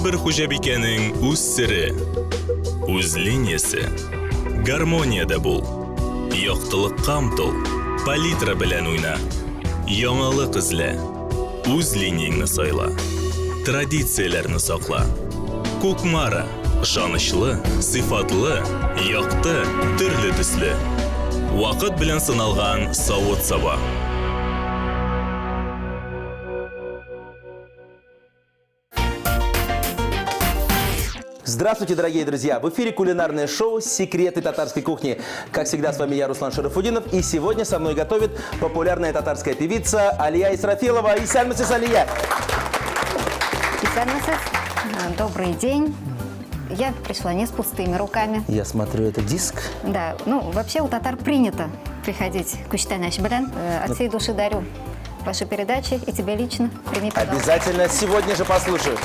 bir xo'jabikaning o'z siri, o'z liniyasi. Garmoniyada bo'l. Yoqtiliqqa umtul. Palitra bilan o'yna. Yangilik izla. O'z liniyangni sayla. Traditsiyalarni saqla. Ko'kmara, ishonchli, sifatli, yoqti, turli tusli. Vaqt bilan sinalgan sovut sava. Здравствуйте, дорогие друзья! В эфире кулинарное шоу «Секреты татарской кухни». Как всегда, с вами я, Руслан Шарафудинов. И сегодня со мной готовит популярная татарская певица Алия Исрафилова. Исальмасис, Алия! Исальмасис, добрый день. Я пришла не с пустыми руками. Я смотрю, это диск. Да, ну, вообще у татар принято приходить к Кучтанаш Брен. От всей души дарю ваши передачи и тебе лично. Прими, пожалуйста. Обязательно сегодня же послушаю.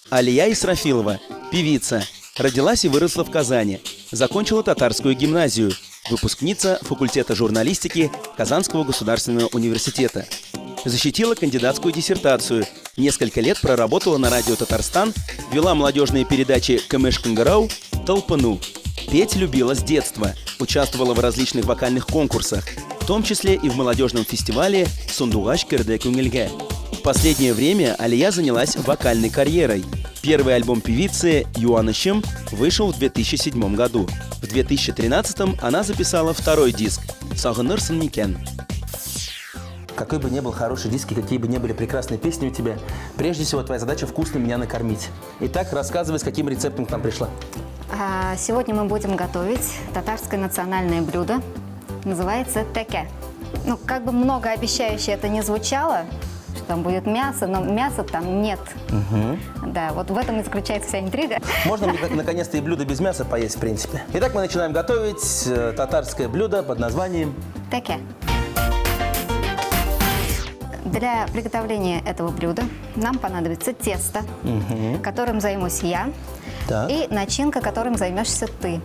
Алия Исрафилова, певица. Родилась и выросла в Казани. Закончила татарскую гимназию. Выпускница факультета журналистики Казанского государственного университета. Защитила кандидатскую диссертацию. Несколько лет проработала на радио Татарстан, вела молодежные передачи «Камеш Кангарау», «Толпану». Петь любила с детства. Участвовала в различных вокальных конкурсах, в том числе и в молодежном фестивале «Сундугаш Керде Кунгельге». В последнее время Алия занялась вокальной карьерой. Первый альбом певицы «Юанышым» вышел в 2007 году. В 2013 она записала второй диск «Сагынырсын микен». Какой бы ни был хороший диск, и какие бы ни были прекрасные песни у тебя, прежде всего твоя задача вкусно меня накормить. Итак, рассказывай, с каким рецептом к нам пришла. Сегодня мы будем готовить татарское национальное блюдо. Называется теке. Ну, как бы многообещающе это не звучало, что там будет мясо, но мяса там нет. Да, вот в этом и заключается вся интрига. Можно мне наконец-то и блюдо без мяса поесть, в принципе. Итак, мы начинаем готовить татарское блюдо под названием теке. Для приготовления этого блюда нам понадобится тесто, которым займусь я, Так. и начинка, которым займешься ты.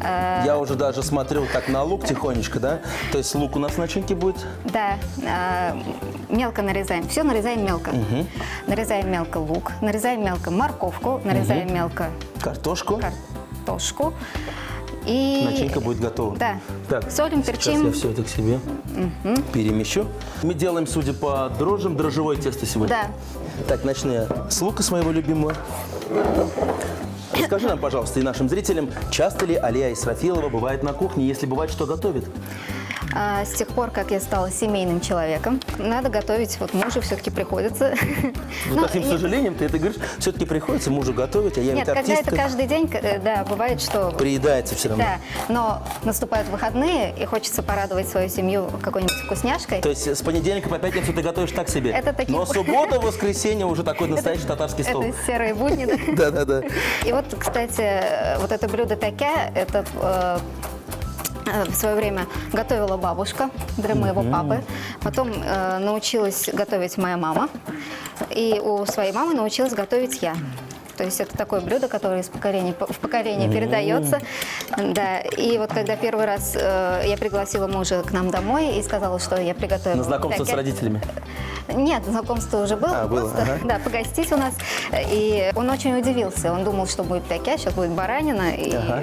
Я уже даже смотрел так на лук тихонечко, да? То есть лук у нас в начинке будет? Да, мелко нарезаем. Все нарезаем мелко. Нарезаем мелко лук, нарезаем мелко морковку, нарезаем мелко Картошку. картошку. И Начинка будет готова. Да. Так, солим, сейчас перчим. я все это к себе перемещу. Мы делаем, судя по дрожжам, дрожжевое тесто сегодня. Да. Так, начну я с лука своего любимого. Скажи нам, пожалуйста, и нашим зрителям, часто ли Алия Исрафилова бывает на кухне, если бывает, что готовит? С тех пор, как я стала семейным человеком, надо готовить. Вот мужу все-таки приходится. Ну, таким сожалением ты это говоришь, все-таки приходится мужу готовить, а я Нет, ведь когда артистка. это каждый день, да, бывает, что... Приедается все равно. Да, но наступают выходные, и хочется порадовать свою семью какой-нибудь вкусняшкой. То есть с понедельника по пятницу ты готовишь так себе? Это такие- Но суббота, воскресенье уже такой настоящий татарский стол. Это серые будни, да? Да. И вот, кстати, вот это блюдо теке, это в свое время готовила бабушка для моего папы. Потом научилась готовить моя мама. И у своей мамы научилась готовить я. То есть это такое блюдо, которое из поколения в поколение передается. Да. И вот когда первый раз я пригласила мужа к нам домой и сказала, что я приготовила На знакомство с теке. родителями? Нет, знакомство уже было. Было, Просто, ага. да, погостить у нас. И он очень удивился. Он думал, что будет теке, сейчас будет баранина. И... Ага.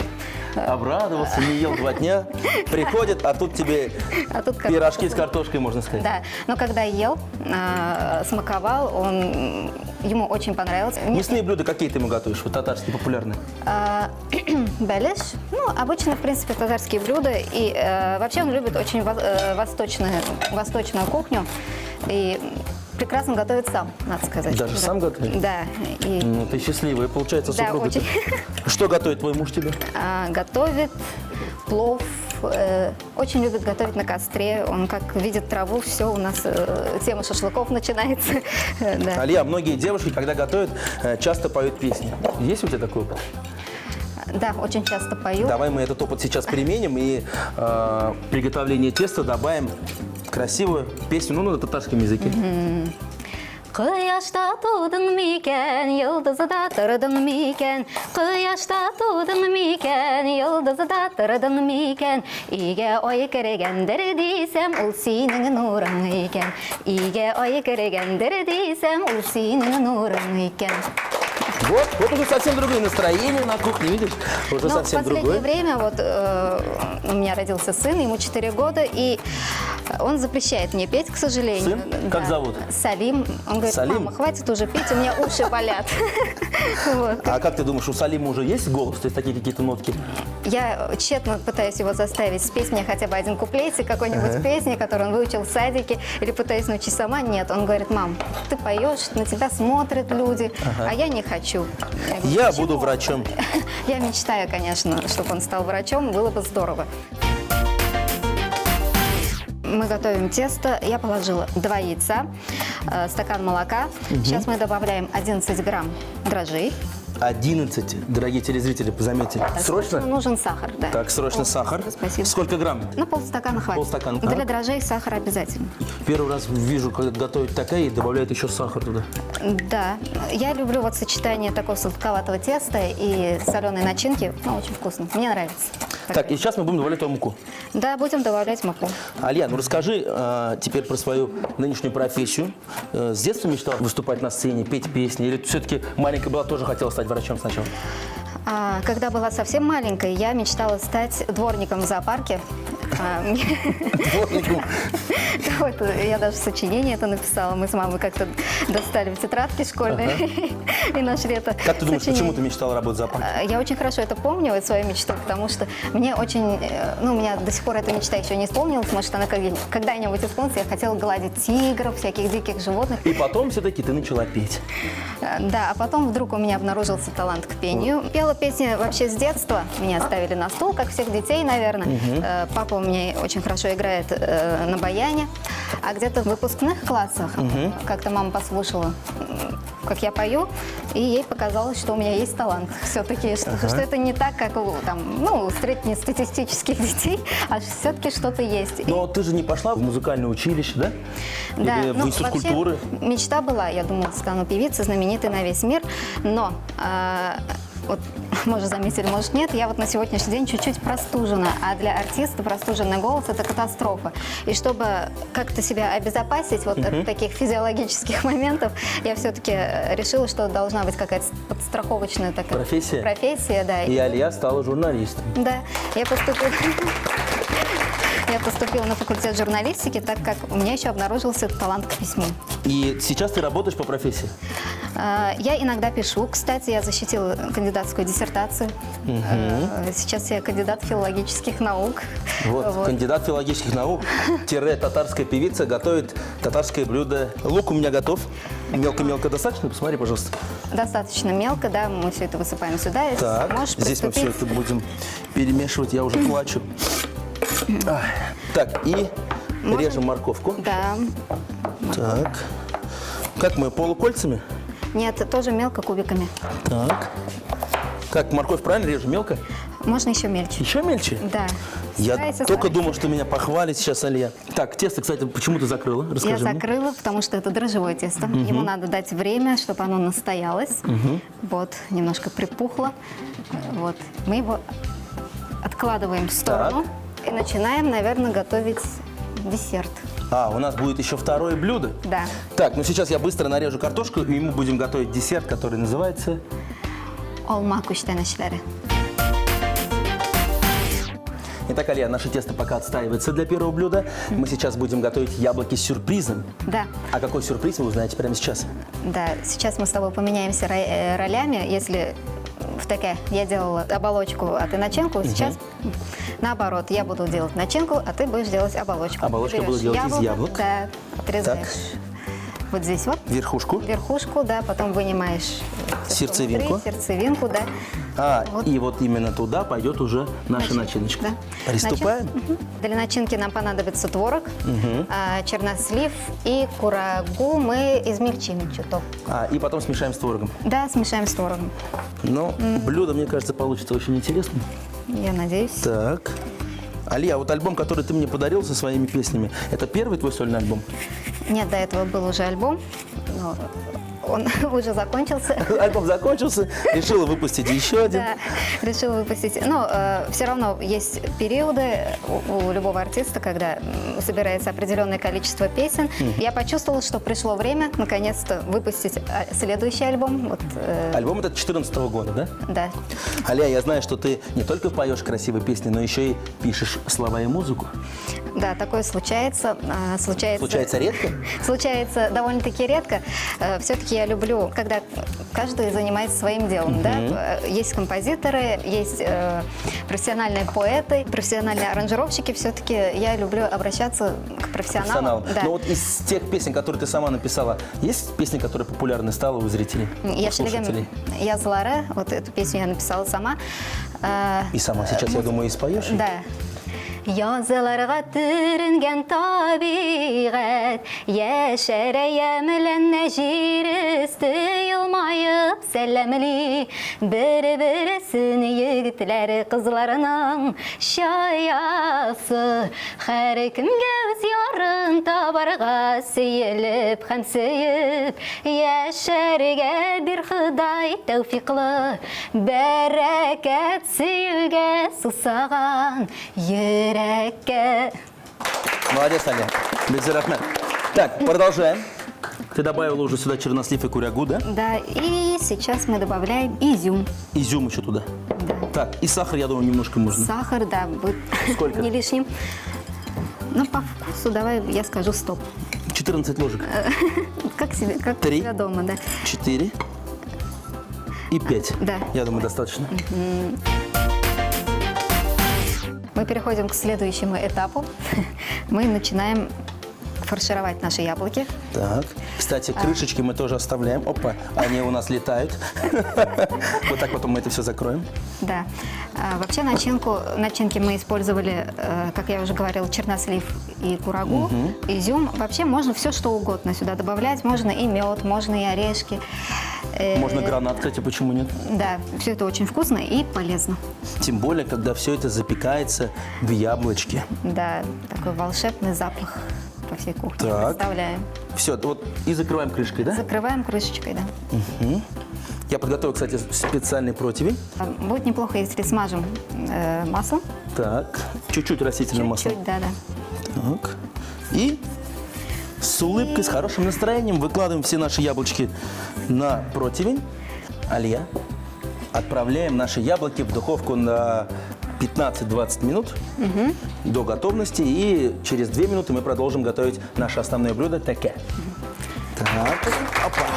Обрадовался, не ел 2 дня. Приходит, а тут тебе А тут пирожки с картошкой, можно сказать. Да, но когда ел, смаковал, ему очень понравилось. Мясные блюда какие ты ему готовишь? Вот татарские популярные. Беляш, ну, обычно, в принципе, татарские блюда. И вообще он любит очень восточную кухню. И прекрасно готовит сам, надо сказать. Даже сам готовит? Да. И, Ну, ты счастливая, получается, да, супруга. очень. Что готовит твой муж тебе? Готовит плов, очень любит готовить на костре. Он как видит траву, все, у нас тема шашлыков начинается. Да. Алия, многие девушки, когда готовят, часто поют песни. Есть у тебя такой опыт? Да, очень часто пою. Давай мы этот опыт сейчас применим и приготовление теста добавим красивую песню, ну, на татарском языке. Кыяшта тудың мекен, йылдызыда тұрдың мекен. Кыяшта тудың мекен, йылдызыда тұрдың мекен. Иге ой кірегендір дейсем, ол сенің нұрың екен. Иге ой кірегендір дейсем, ол сенің нұрың екен. Вот уже совсем другое настроение на кухне, видишь? Уже Ну, совсем в последнее другое. время вот у меня родился сын, ему 4 года, и он запрещает мне петь, к сожалению. Сын? Как зовут? Салим. Он говорит, Салим? мама, хватит уже петь, у меня уши болят. Вот. А как ты думаешь, у Салима уже есть голос, то есть такие какие-то нотки? Я тщетно пытаюсь его заставить спеть мне хотя бы один куплетик какой-нибудь песни, которую он выучил в садике, или пытаюсь научить сама. Нет, он говорит, мам, ты поешь, на тебя смотрят люди, а я не хочу. говорю, Я «Почему?» буду врачом. Я мечтаю, конечно, чтобы он стал врачом, было бы здорово. Мы готовим тесто. Я положила 2 яйца, стакан молока. Сейчас мы добавляем 11 грамм дрожжей. 11, дорогие телезрители, заметили. Так, Срочно? нужен сахар, да. Так, срочно сахар. Спасибо. Сколько грамм? Ну, полстакана хватит. Полстакана, Для так. дрожжей сахар обязательно. Первый раз вижу, когда готовят такая и добавляют еще сахар туда. Да. Я люблю вот сочетание такого сладковатого теста и соленой начинки. Ну, очень вкусно. Мне нравится. Так, и сейчас мы будем добавлять туда муку. Да, будем добавлять муку. Алия, ну расскажи теперь про свою нынешнюю профессию. С детства мечтала выступать на сцене, петь песни? Или все-таки маленькая была, тоже хотела стать врачом сначала? Когда была совсем маленькой, я мечтала стать дворником в зоопарке. Дворником. Вот, я даже сочинение это написала. Мы с мамой как-то достали в тетрадке школьные и нашли это. Как ты думаешь, сочинение. почему ты мечтала работать в зоопарке? Я очень хорошо это помню, вот свою мечту, потому что мне очень, ну, у меня до сих пор эта мечта еще не исполнилась, может, она когда-нибудь исполнится. Я хотела гладить тигров, всяких диких животных. И потом все-таки ты начала петь. Да, а потом вдруг у меня обнаружился талант к пению. Пела песни вообще с детства. Меня ставили на стул, как всех детей, наверное. Папа у меня очень хорошо играет на баяне. А где-то в выпускных классах как-то мама послушала, как я пою, и ей показалось, что у меня есть талант все-таки, что это не так, как у там, ну, среднестатистических детей, а все-таки что-то есть. Но ты же не пошла в музыкальное училище, да? Да, Или в ну, институт вообще, культуры? мечта была, я думала, стану певицей, знаменитой на весь мир, но вот, может, заметили, может, нет, я вот на сегодняшний день чуть-чуть простужена, а для артиста простуженный голос – это катастрофа. И чтобы как-то себя обезопасить вот от таких физиологических моментов, я все-таки решила, что должна быть какая-то подстраховочная такая Профессия? профессия, да. И Алия стала журналистом. Да, я поступила... Я поступила на факультет журналистики, так как у меня еще обнаружился талант к письму. И сейчас ты работаешь по профессии? Я иногда пишу. Кстати, я защитила кандидатскую диссертацию. Сейчас я кандидат филологических наук. Вот, кандидат филологических наук, татарская певица, готовит татарское блюдо. Лук у меня готов. Мелко-мелко достаточно? Посмотри, пожалуйста. Достаточно мелко, да, мы все это высыпаем сюда. Так, Можешь здесь мы все приступить. это будем перемешивать, я уже плачу. Так, и режем морковку. Да. Так. Как мы, полукольцами? Нет, тоже мелко кубиками. Так. Как, морковь правильно режем, мелко? Можно еще мельче. Еще мельче? Да. Я Старайся, только старайся. думал, что меня похвалит сейчас Алия. Так, тесто, кстати, почему ты закрыла? Я Расскажи мне. закрыла, потому что это дрожжевое тесто. Ему надо дать время, чтобы оно настоялось. Вот, немножко припухло. Вот. Мы его откладываем в сторону и начинаем, наверное, готовить десерт. У нас будет еще второе блюдо. Да. Так, ну сейчас я быстро нарежу картошку, и мы будем готовить десерт, который называется... Olma kuştanışları. Итак, Алия, наше тесто пока отстаивается для первого блюда. Мы сейчас будем готовить яблоки с сюрпризом. Да, А какой сюрприз, вы узнаете прямо сейчас. да. Сейчас мы с тобой поменяемся ролями. Если в таке я делала оболочку, а ты начинку, сейчас наоборот. Я буду делать начинку, а ты будешь делать оболочку. Оболочку я буду Берешь делать из яблок. Да, отрезаешь. Вот здесь вот. Верхушку. Верхушку, да, потом вынимаешь всё, что Сердцевинку. внутри, сердцевинку, да. Вот. И вот именно туда пойдет уже наша начиночка. Да. Приступаем? Для начинки нам понадобится творог, чернослив и курагу мы измельчим чуток. И потом смешаем с творогом. Да, смешаем с творогом. Но блюдо, мне кажется, получится очень интересным. Я надеюсь. Так. Алия, вот альбом, который ты мне подарил со своими песнями, это первый твой сольный альбом? Нет, до этого был уже альбом. но он уже закончился. Альбом закончился, решила выпустить еще один. Да, решила выпустить. Но все равно есть периоды у любого артиста, когда собирается определенное количество песен. Я почувствовала, что пришло время наконец-то выпустить следующий альбом. Вот, Альбом этот 2014 года, да? да. Аля, я знаю, что ты не только поешь красивые песни, но еще и пишешь слова и музыку. Да, такое случается. Случается редко? Случается довольно-таки редко. Все-таки я люблю, когда каждый занимается своим делом. Да? Есть композиторы, есть профессиональные поэты, профессиональные аранжировщики. Все-таки я люблю обращаться к профессионалам. Да. Но вот из тех песен, которые ты сама написала, есть песни, которые популярны стала у зрителей, у слушателей? Я Злара, вот эту песню я написала сама. И сама сейчас, я думаю, и споешь? Да. Yazılarga türüngen tabiat Yaşar melenne jirüstü yılmayıp sellemli Bir-birisini yigitler kızlarının şayası Her kim göz yarın tabarga seyilip hem seyip Yaşarga bir Huday tevfikli Bereket seyilge susagan Молодец, Аля. Бекзарахмет. Так, продолжаем. Ты добавила уже сюда чернослив и курягу, да? Да, и сейчас мы добавляем изюм. Изюм еще туда. Да. Так, и сахар, я думаю, немножко можно. Сахар, да, будет Сколько? не лишним. Ну, по вкусу, давай я скажу стоп. 14 ложек. Как себе, как 3, у себя дома, да. 4 и 5. Да. Я думаю, достаточно. Мы переходим к следующему этапу. Мы начинаем фаршировать наши яблоки. Так. Кстати, крышечки мы тоже оставляем. Опа, они у нас летают. Вот так потом мы это все закроем. Да. Вообще начинки мы использовали, как я уже говорила, чернослив и курагу, изюм. Вообще можно все, что угодно сюда добавлять. Можно и мед, можно и орешки. Можно гранат, кстати, почему нет? Да, все это очень вкусно и полезно. Тем более, когда все это запекается в яблочке. Да, такой волшебный запах по всей кухне. Так. Представляем. Все, вот и закрываем крышкой, да? Закрываем крышечкой, да. Я подготовил, кстати, специальный противень. Будет неплохо, если смажем масло. Так, чуть-чуть растительное масло. Чуть-чуть, да. Так. И с улыбкой, с хорошим настроением выкладываем все наши яблочки на противень. Алия, отправляем наши яблоки в духовку на 15-20 минут до готовности. И через 2 минуты мы продолжим готовить наше основное блюдо теке. Так, опа.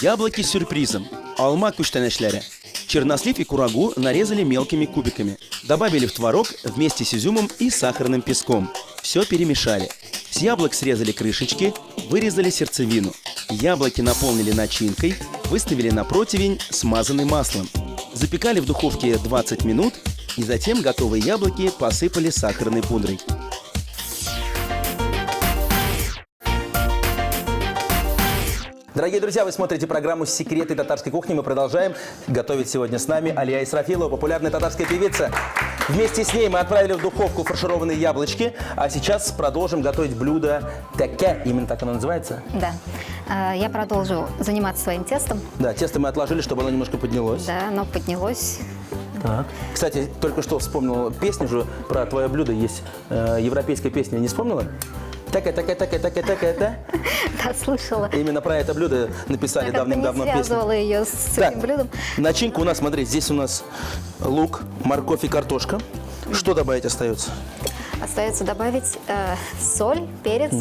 Яблоки с сюрпризом. Алма күчтәнәшләре. Чернослив и курагу нарезали мелкими кубиками. Добавили в творог вместе с изюмом и сахарным песком. Все перемешали. С яблок срезали крышечки, вырезали сердцевину. Яблоки наполнили начинкой, выставили на противень, смазанный маслом. Запекали в духовке 20 минут и затем готовые яблоки посыпали сахарной пудрой. Дорогие друзья, вы смотрите программу «Секреты татарской кухни». Мы продолжаем готовить сегодня с нами Алия Исрафилова, популярная татарская певица. Вместе с ней мы отправили в духовку фаршированные яблочки, а сейчас продолжим готовить блюдо теке. Именно так оно называется? Да. Я продолжу заниматься своим тестом. Да, тесто мы отложили, чтобы оно немножко поднялось. Да, оно поднялось. Так. Кстати, только что вспомнил песню же про твое блюдо. Есть европейская песня, не вспомнила? Такая-такая-такая-такая-такая. Да, слышала. Именно про это блюдо написали давным-давно не связывала песню. ее с Так, этим блюдом. начинка у нас, смотри, здесь у нас лук, морковь и картошка. Что добавить остается? Остается добавить соль, перец.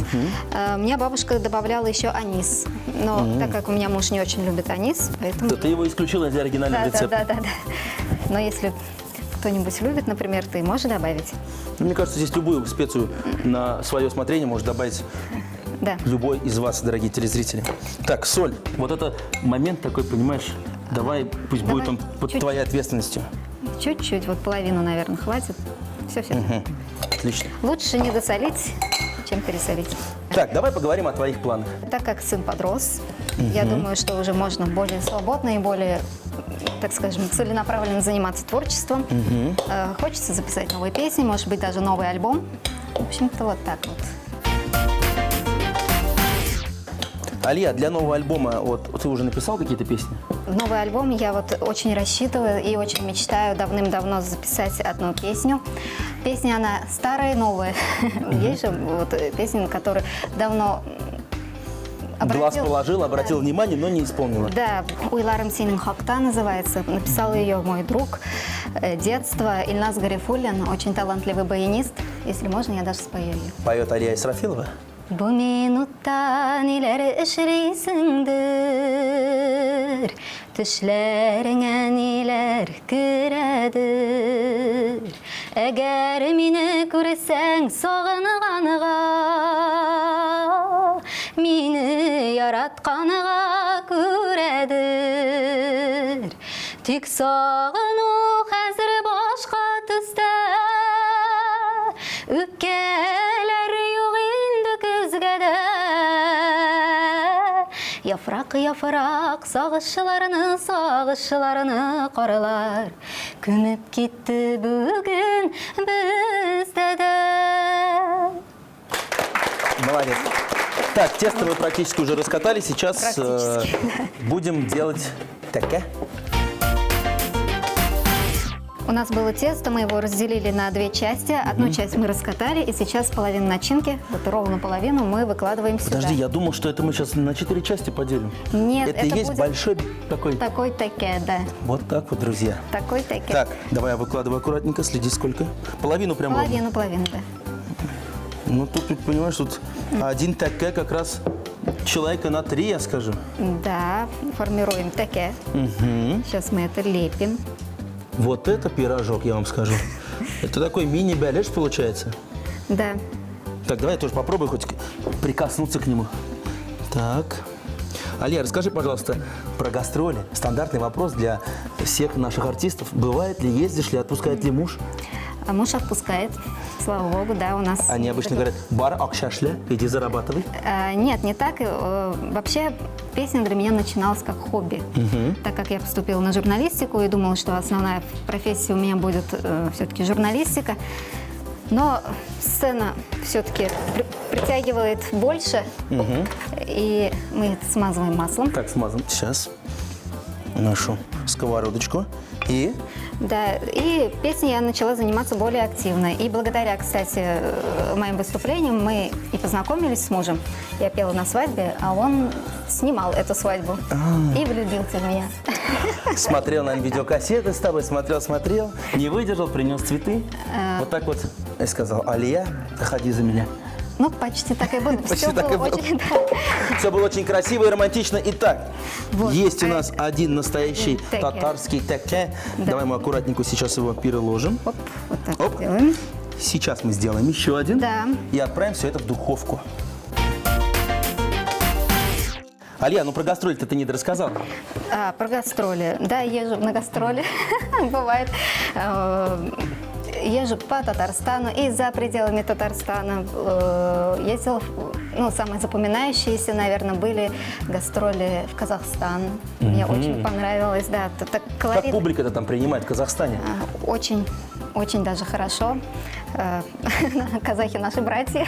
Мне бабушка добавляла еще анис. Но так как у меня муж не очень любит анис, поэтому... То ты его исключила из оригинального рецепта. Да. Но если кто-нибудь любит, например, ты можешь добавить? Мне кажется, здесь любую специю на свое усмотрение может добавить Да. любой из вас, дорогие телезрители. Так, соль. Вот это момент такой, понимаешь, давай, пусть Давай, будет он под чуть-чуть. твоей ответственностью. Чуть-чуть, вот половину, наверное, хватит. Все. Отлично. Лучше не досолить, чем пересолить. Так, давай поговорим о твоих планах. Так как сын подрос, я думаю, что уже можно более свободно и более, так скажем, целенаправленно заниматься творчеством. Хочется записать новые песни, может быть, даже новый альбом. В общем-то, вот так вот. Алия, для нового альбома, вот ты уже написал какие-то песни? Новый альбом я вот очень рассчитываю и очень мечтаю давным-давно записать одну песню. Песня, она старая и новая. Есть же вот песни, которые давно Глаз положил, обратил внимание, но не исполнила. Да, «Уйларым сенин хакта» называется. Написал ее мой друг детства Ильназ Гарифуллин, очень талантливый баянист. Если можно, я даже спою ее. Поет Алия Исрафилова. Bu minutta neler işleysindir, düşlerine neler kiredir. Eğer meni görsen sağınğanığa, meni yaratkanığa göredir. Tük sağını hazır başka tüste, öpkeler yok indi gözgede. Yaprak yaprak sağışlarını qaralar. Kümüp gitti bugün bizde de. Молодец. Так, тесто вы практически уже раскатали. Сейчас будем делать таке. У нас было тесто, мы его разделили на две части. Одну часть мы раскатали, и сейчас половину начинки, вот ровно половину, мы выкладываем сюда. Подожди, я думал, что это мы сейчас на 4 части поделим. Нет, это и есть будет большой такой. такой таке, да. Вот так вот, друзья. Такой таке. Так, давай я выкладываю аккуратненько, следи сколько. Половину прям ровно. Половину, да. Ну тут, понимаешь, тут один таке как раз человека на 3, я скажу. Да, формируем таке. Сейчас мы это лепим. Вот это пирожок, я вам скажу. Это такой мини-балеш получается. Да. Так, давай я тоже попробую хоть прикоснуться к нему. Так. Алия, расскажи, пожалуйста, про гастроли. Стандартный вопрос для всех наших артистов. Бывает ли, ездишь ли, отпускает ли муж? А муж отпускает, слава богу, да, у нас... Они обычно говорят, бар акшашля, иди зарабатывай. Нет, не так. Вообще песня для меня начиналась как хобби. Так как я поступила на журналистику и думала, что основная профессия у меня будет все-таки журналистика. Но сцена все-таки притягивает больше, и мы это смазываем маслом. Так, смазываем. Сейчас нашу сковородочку. И? Да, и песней я начала заниматься более активно. И благодаря, кстати, моим выступлениям мы и познакомились с мужем. Я пела на свадьбе, а он снимал эту свадьбу и влюбился в меня. Смотрел на видеокассеты с тобой, смотрел, не выдержал, принес цветы. Вот так вот и сказал: Алия, ходи за меня. Ну, почти так и было. Все было очень красиво и романтично. Итак, Вот. есть у нас один настоящий Таке. татарский таке. Да. Давай мы аккуратненько сейчас его переложим. Оп, вот так Оп. делаем. Сейчас мы сделаем еще один. Да. И отправим все это в духовку. Алия, ну про гастроли ты не рассказал. Про гастроли. Да, езжу на гастроли. Бывает. Езжу по Татарстану и за пределами Татарстана. Ездила, ну, самые запоминающиеся, наверное, были гастроли в Казахстан. Мне очень понравилось, да. Так Как колоритно. публика-то там принимает в Казахстане? Очень, очень даже хорошо. Казахи наши братья.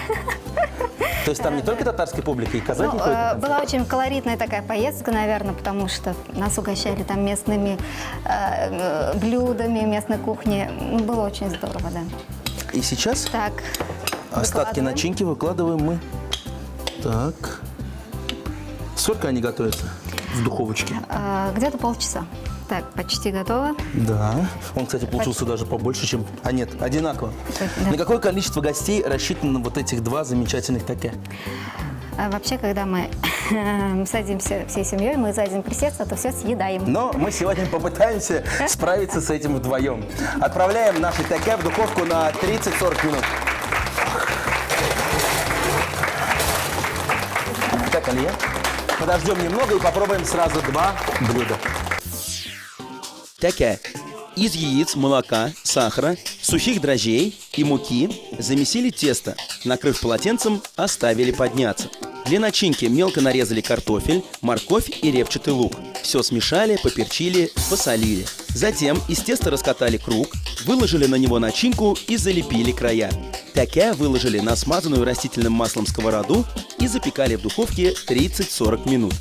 То есть там не только татарская публика, и казахи Ну, ходят на концерт? была очень колоритная такая поездка, наверное, потому что нас угощали там местными блюдами местной кухни. Ну, было очень здорово, да. И сейчас Так, остатки выкладываем. начинки выкладываем мы. Так. Сколько они готовятся в духовочке? Где-то полчаса. Так, почти готово. Да. Он, кстати, получился даже побольше, чем... А нет, одинаково. Да. На какое количество гостей рассчитано вот этих два замечательных таке? Вообще, когда мы садимся всей семьей, мы садим присеться, то все съедаем. Но мы сегодня попытаемся справиться с этим вдвоем. Отправляем наши таке в духовку на 30-40 минут. Так, Алия, подождем немного и попробуем сразу два блюда. Таке. Из яиц, молока, сахара, сухих дрожжей и муки замесили тесто, накрыв полотенцем, оставили подняться. Для начинки мелко нарезали картофель, морковь и репчатый лук. Все смешали, поперчили, посолили. Затем из теста раскатали круг, выложили на него начинку и залепили края. Таке выложили на смазанную растительным маслом сковороду и запекали в духовке 30-40 минут.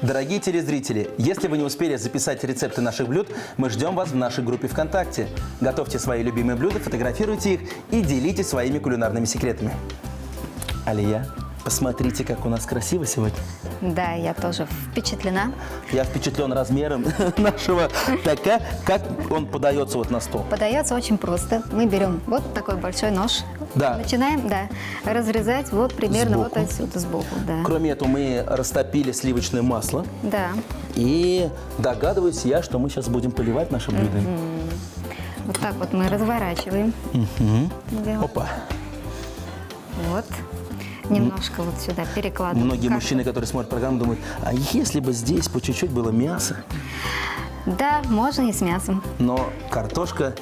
Дорогие телезрители, если вы не успели записать рецепты наших блюд, мы ждем вас в нашей группе ВКонтакте. Готовьте свои любимые блюда, фотографируйте их и делитесь своими кулинарными секретами. Алия, посмотрите, как у нас красиво сегодня. Да, я тоже впечатлена. Я впечатлен размером нашего таке, как он подается вот на стол. Подается очень просто. Мы берем вот такой большой нож. Да. Начинаем, да, разрезать вот примерно Сбоку. вот отсюда, сбоку, да. Кроме этого, мы растопили сливочное масло. Да. И догадываюсь я, что мы сейчас будем поливать наше блюдо. Вот так вот мы разворачиваем. Делаем. Опа. Вот. Немножко вот сюда перекладываем. Многие Как- мужчины, которые смотрят программу, думают, а если бы здесь по чуть-чуть было мясо? Да, можно и с мясом. Но картошка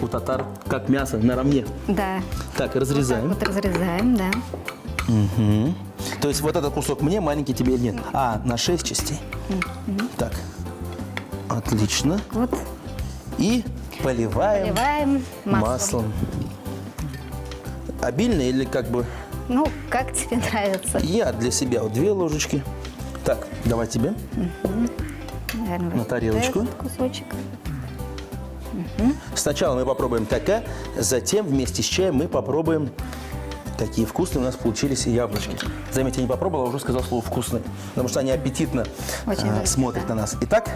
у татар как мясо, наравне. Да. Так, разрезаем. Вот разрезаем, да. То есть вот этот кусок мне, маленький тебе нет. А, на 6 частей. Так, отлично. Вот И поливаем поливаем маслом. маслом. Обильно или как бы... Ну, как тебе нравится. Я для себя вот 2 ложечки. Так, давай тебе. Наверное, На вот тарелочку. этот кусочек. Сначала мы попробуем таке, затем вместе с чаем мы попробуем... Такие вкусные у нас получились и яблочки. Заметьте, я не попробовал, а уже сказал слово «вкусные». Потому что они аппетитно Очень выглядит, смотрят да. на нас. Итак,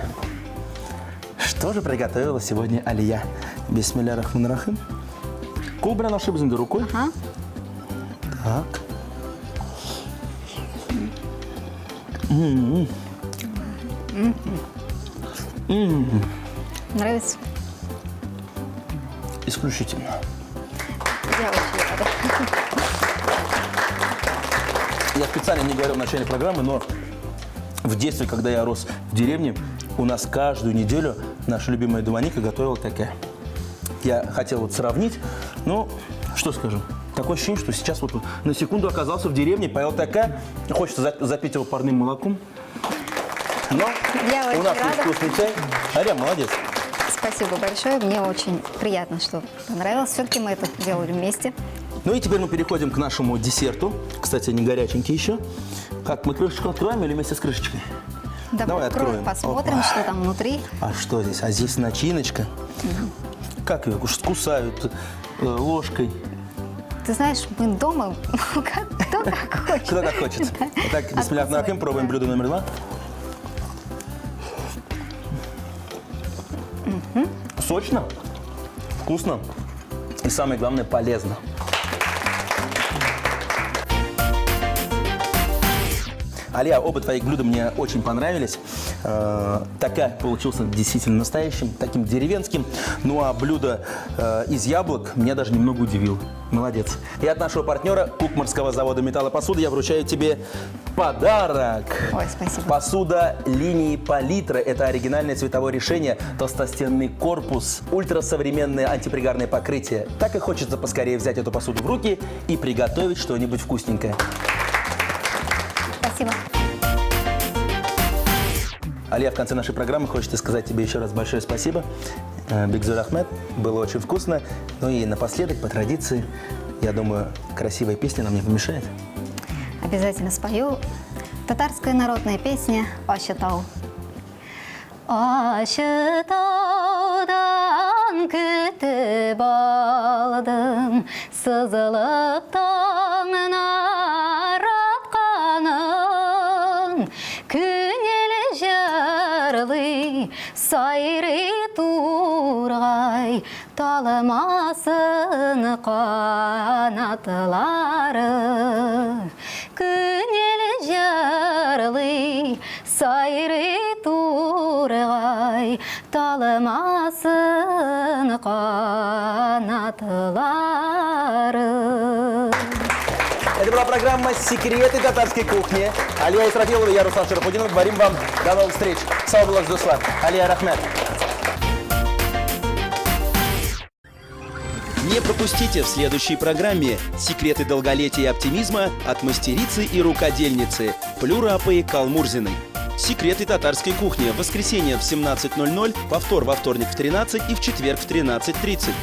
что же приготовила сегодня Алия? Бисмилля рахман рахим. Кубра нашиб зинды рукой. Ага. Так. Нравится? Исключительно. Я очень рада. Я специально не говорил в начале программы, но в детстве, когда я рос в деревне, у нас каждую неделю наша любимая Думаника готовила таке. Я хотел вот сравнить, но что скажу? Такое ощущение, что сейчас вот на секунду оказался в деревне, поел таке, хочется запить его парным молоком. Но Я очень у нас есть рада. вкусный чай. Ария, молодец. Спасибо большое. Мне очень приятно, что понравилось. Все-таки мы это делали вместе. Ну и теперь мы переходим к нашему десерту. Кстати, они горяченькие еще. Как, мы крышечку откроем или вместе с крышечкой? Давай откроем. Посмотрим, Опа. что там внутри. А что здесь? А здесь начиночка. Как ее кусают ложкой? Ты знаешь, мы дома, кто как хочет. Кто как хочет. Итак, бисмилля рахман рахим, пробуем блюдо номер 2. Сочно, вкусно и, самое главное, полезно. Алия, оба твоих блюда мне очень понравились. Таке получился действительно настоящим, таким деревенским. Ну а блюдо из яблок меня даже немного удивило. Молодец. И от нашего партнера Кукмарского завода металлопосуды я вручаю тебе подарок. Ой, спасибо. Посуда линии Палитра. Это оригинальное цветовое решение, толстостенный корпус, ультрасовременное антипригарное покрытие. Так и хочется поскорее взять эту посуду в руки и приготовить что-нибудь вкусненькое. Спасибо. Алия, в конце нашей программы хочется сказать тебе еще раз большое спасибо. Бигзур Ахмед, было очень вкусно. Ну и напоследок, по традиции, я думаю, красивая песня нам не помешает. Обязательно спою. Татарская народная песня «Ащытау». Ащытаудан күтіп алдым, сызылып таңын аратқанын, күнелі жарлы сайры турғай, талымасын қанатлары. Күнелі жарлы сайры турғай, талымасын қанатлары. Это была программа «Секреты татарской кухни». Алия Исрафилова и я, Руслан Шарапудинов, говорим вам до новых встреч. Сау Дуслан. Алия Рахмет. Не пропустите в следующей программе «Секреты долголетия и оптимизма» от мастерицы и рукодельницы Плюрапы Калмурзиной. Секреты татарской кухни. В воскресенье в 17:00, повтор во вторник в 13 и в четверг в 13:30.